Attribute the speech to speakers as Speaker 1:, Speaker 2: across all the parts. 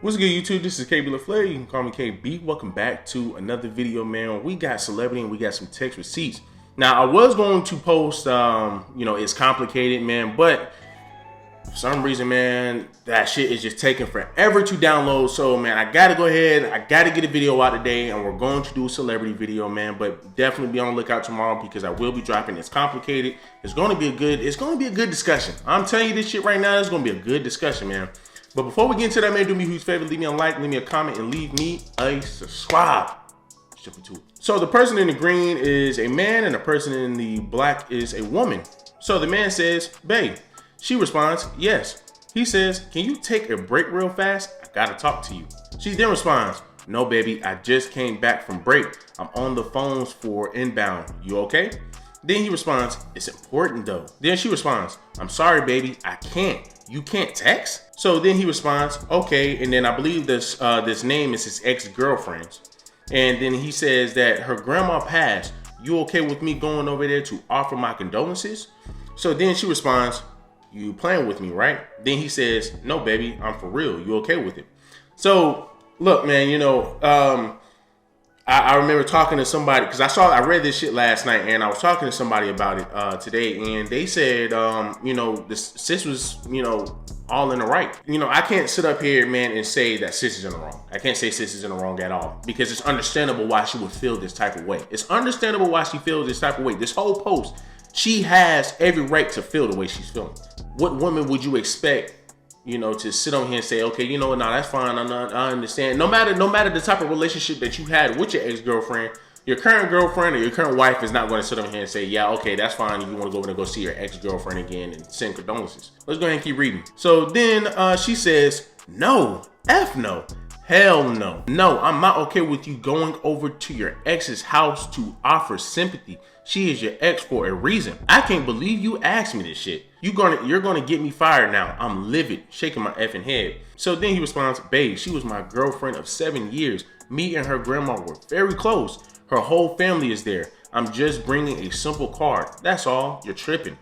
Speaker 1: What's good, YouTube? This is KB LaFleur. You can call me KB. Welcome back to another video, man. We got celebrity and we got some text receipts. Now, I was going to post, it's complicated, man, but for some reason, man, that shit is just taking forever to download. So, man, I got to go ahead. I got to get a video out today, and we're going to do a celebrity video, man. But definitely be on the lookout tomorrow because I will be dropping. It's complicated. It's going to be a good discussion. I'm telling you this shit right now. It's going to be a good discussion, man. But before we get into that, man, do me a huge favor. Leave me a like, leave me a comment, and leave me a subscribe. Let's jump into it. So the person in the green is a man, and the person in the black is a woman. So the man says, babe. She responds, yes. He says, can you take a break real fast? I gotta talk to you. She then responds, no, baby, I just came back from break. I'm on the phones for inbound. You okay? Then he responds, it's important though. Then she responds, I'm sorry, baby, I can't. You can't text? So then he responds, okay. And then I believe this name is his ex-girlfriend's. And then he says that her grandma passed. You okay with me going over there to offer my condolences? So then she responds, you playing with me, right? Then he says, no, baby, I'm for real. You okay with it? So look, man, I remember talking to somebody because I read this shit last night, and I was talking to somebody about it today, and they said, this sis was, all in the right. I can't sit up here, man, and say that sis is in the wrong. I can't say sis is in the wrong at all because it's understandable why she would feel this type of way. It's understandable why she feels this type of way. This whole post, she has every right to feel the way she's feeling. What woman would you expect, to sit on here and say, okay, that's fine. I understand. No matter the type of relationship that you had with your ex-girlfriend, your current girlfriend or your current wife is not going to sit on here and say, yeah, okay, that's fine. You want to go over and go see your ex-girlfriend again and send condolences. Let's go ahead and keep reading. So then she says, no, F no. Hell no. No, I'm not okay with you going over to your ex's house to offer sympathy. She is your ex for a reason. I can't believe you asked me this shit. You're gonna get me fired now. I'm livid, shaking my effing head. So then he responds, babe, she was my girlfriend of 7 years. Me and her grandma were very close. Her whole family is there. I'm just bringing a simple card. That's all. You're tripping.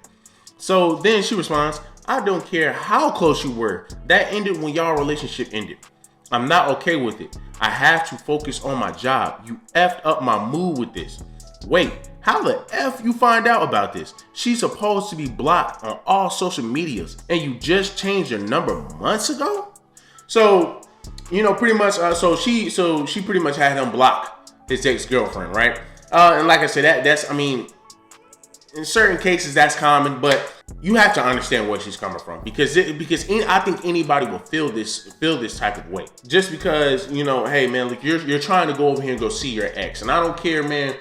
Speaker 1: So then she responds, I don't care how close you were. That ended when y'all relationship ended. I'm not okay with it. I have to focus on my job. You effed up my mood with this. Wait, how the F you find out about this? She's supposed to be blocked on all social medias and you just changed your number months ago? So, pretty much, so she pretty much had him block his ex-girlfriend, right? And like I said, that's in certain cases that's common, but you have to understand where she's coming from because I think anybody will feel this type of way just because hey man, like you're trying to go over here and go see your ex, and I don't care, man,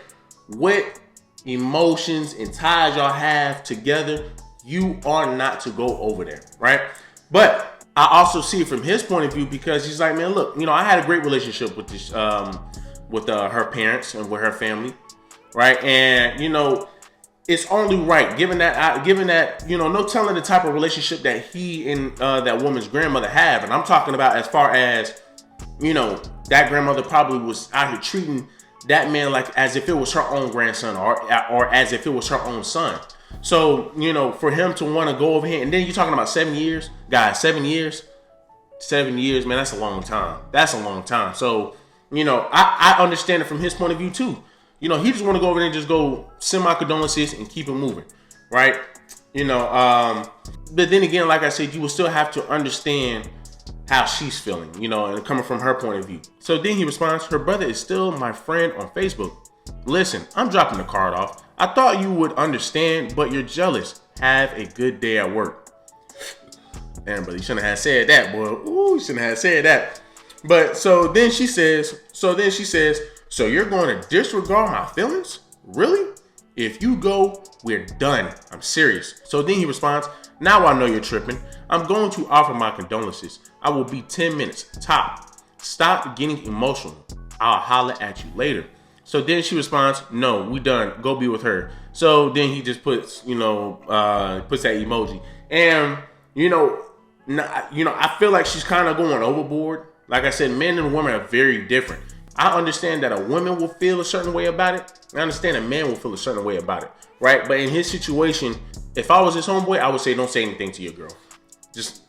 Speaker 1: what emotions and ties y'all have together, you are not to go over there, right? But I also see it from his point of view because he's like, man, look, I had a great relationship with this with her parents and with her family, right? And it's only right, given that, no telling the type of relationship that he and that woman's grandmother have. And I'm talking about as far as, that grandmother probably was out here treating that man like as if it was her own grandson or as if it was her own son. So, for him to want to go over here, and then you're talking about 7 years, guys, 7 years, man, that's a long time. That's a long time. So, I understand it from his point of view too. He just want to go over there and just go send my condolences and keep it moving, right? But then again, like I said, you will still have to understand how she's feeling, and coming from her point of view. So then he responds, her brother is still my friend on Facebook. Listen, I'm dropping the card off. I thought you would understand, but you're jealous. Have a good day at work. Damn, but you shouldn't have said that, boy. Ooh, you shouldn't have said that. But so then she says, so you're going to disregard my feelings? Really? If you go, we're done. I'm serious. So then he responds, now I know you're tripping. I'm going to offer my condolences. I will be 10 minutes top. Stop getting emotional. I'll holler at you later. So then she responds, no, we done. Go be with her. So then he just puts, puts that emoji. And, I feel like she's kind of going overboard. Like I said, men and women are very different. I understand that a woman will feel a certain way about it. I understand a man will feel a certain way about it, right? But in his situation, if I was his homeboy, I would say, don't say anything to your girl. Just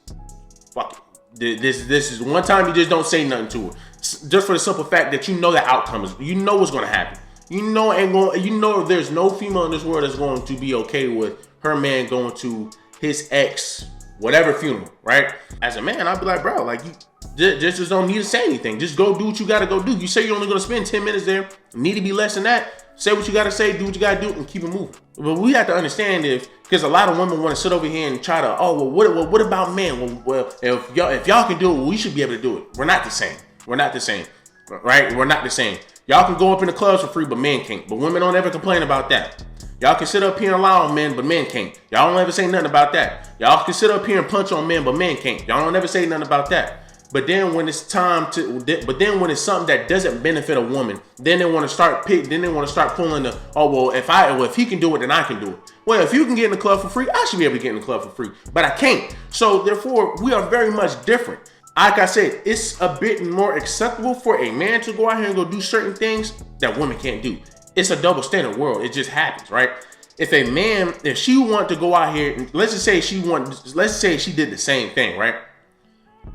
Speaker 1: fuck it. This is one time you just don't say nothing to her, just for the simple fact that you know the outcome is, you know what's going to happen. You know there's no female in this world that's going to be okay with her man going to his ex whatever funeral, right? As a man, I'd be like, bro, like, you just don't need to say anything. Just go do what you gotta go do. You say you're only gonna spend 10 minutes there. Need to be less than that. Say what you gotta say, do what you gotta do, and keep it moving. But we have to understand, because a lot of women want to sit over here and try to, oh, well, what about men? Well, if y'all can do it, well, we should be able to do it. We're not the same. We're not the same, right? We're not the same. Y'all can go up in the clubs for free, but men can't. But women don't ever complain about that. Y'all can sit up here and lie on men, but men can't. Y'all don't ever say nothing about that. Y'all can sit up here and punch on men, but men can't. Y'all don't ever say nothing about that. But then when it's when it's something that doesn't benefit a woman, then they want to start pulling the, oh, well, if he can do it, then I can do it. Well, if you can get in the club for free, I should be able to get in the club for free, but I can't. So therefore, we are very much different. Like I said, it's a bit more acceptable for a man to go out here and go do certain things that women can't do. It's a double standard world. It just happens, right? If she want to go out here, and let's say she did the same thing, right?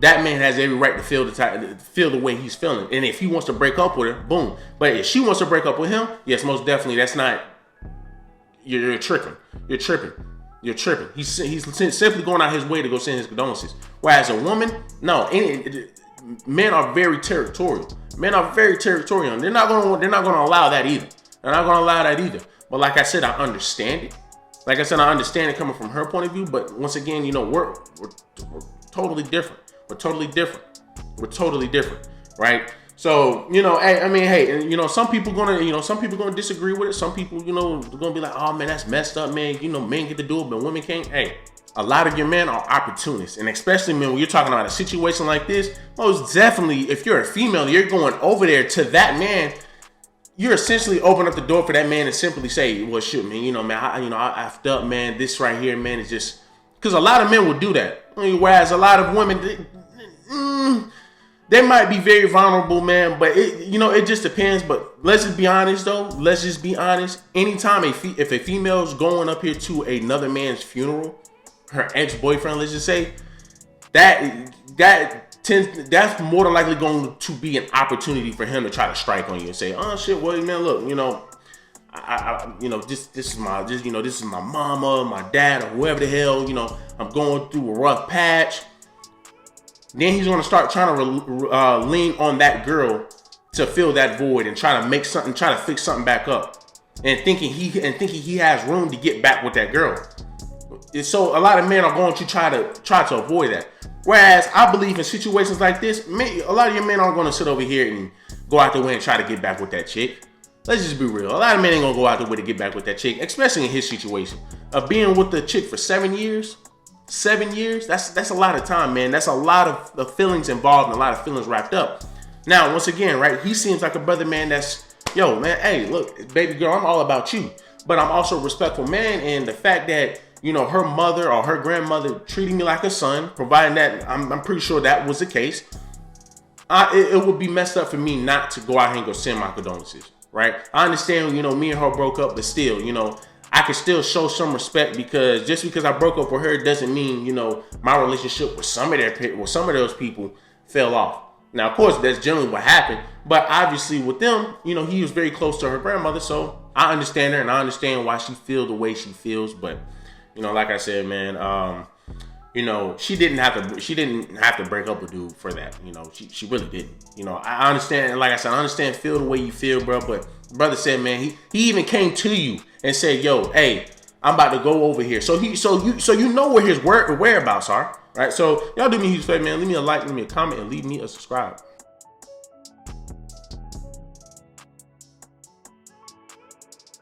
Speaker 1: That man has every right to feel the way he's feeling. And if he wants to break up with her, boom. But if she wants to break up with him, yes, most definitely, that's not, you're tripping. You're tripping. He's simply going out his way to go send his condolences. Whereas a woman, no, men are very territorial. Men are very territorial. They're not going to allow that either. But like I said, I understand it. I understand it coming from her point of view. But once again, we're totally different. We're totally different, right? So, some people gonna disagree with it. Some people, gonna be like, oh man, that's messed up, man. Men get to do it, but women can't. Hey, a lot of your men are opportunists, and especially, men, when you're talking about a situation like this, most definitely, if you're a female, you're going over there to that man. You're essentially opening up the door for that man to simply say, well, shit, man, I effed up, man. This right here, man, is just, because a lot of men will do that. Whereas a lot of women, they might be very vulnerable, man, but it just depends. But let's just be honest, though. Anytime if a female's going up here to another man's funeral, her ex-boyfriend, let's just say, that's more than likely going to be an opportunity for him to try to strike on you and say, oh shit, well, man, look, this is my mama, my dad, or whoever the hell, I'm going through a rough patch. Then he's going to start trying to lean on that girl to fill that void and try to fix something back up, and thinking he has room to get back with that girl. So a lot of men are going to try to avoid that. Whereas I believe in situations like this, a lot of your men aren't going to sit over here and go out the way and try to get back with that chick. Let's just be real. A lot of men ain't gonna go out the way to get back with that chick, especially in his situation of being with the chick for 7 years. 7 years, that's a lot of time, man. That's a lot of the feelings involved and a lot of feelings wrapped up. Now, once again, right, he seems like a brother, man, that's, yo, man, hey, look, baby girl, I'm all about you, but I'm also a respectful man, and the fact that, her mother or her grandmother treating me like a son, providing that I'm pretty sure that was the case, it would be messed up for me not to go out here and go send my condolences, right? I understand, me and her broke up, but still, I can still show some respect, because just because I broke up with her doesn't mean, my relationship with some of those people fell off. Now, of course, that's generally what happened, but obviously with them, he was very close to her grandmother, so I understand her and I understand why she feels the way she feels. But like I said, man, she didn't have to break up with dude for that. She really didn't. I understand, and like I said, I understand, feel the way you feel, bro. But brother said, man, he even came to you and said, yo, hey, I'm about to go over here. So you know where his whereabouts are, right? So y'all do me a huge favor, man. Leave me a like, leave me a comment, and leave me a subscribe.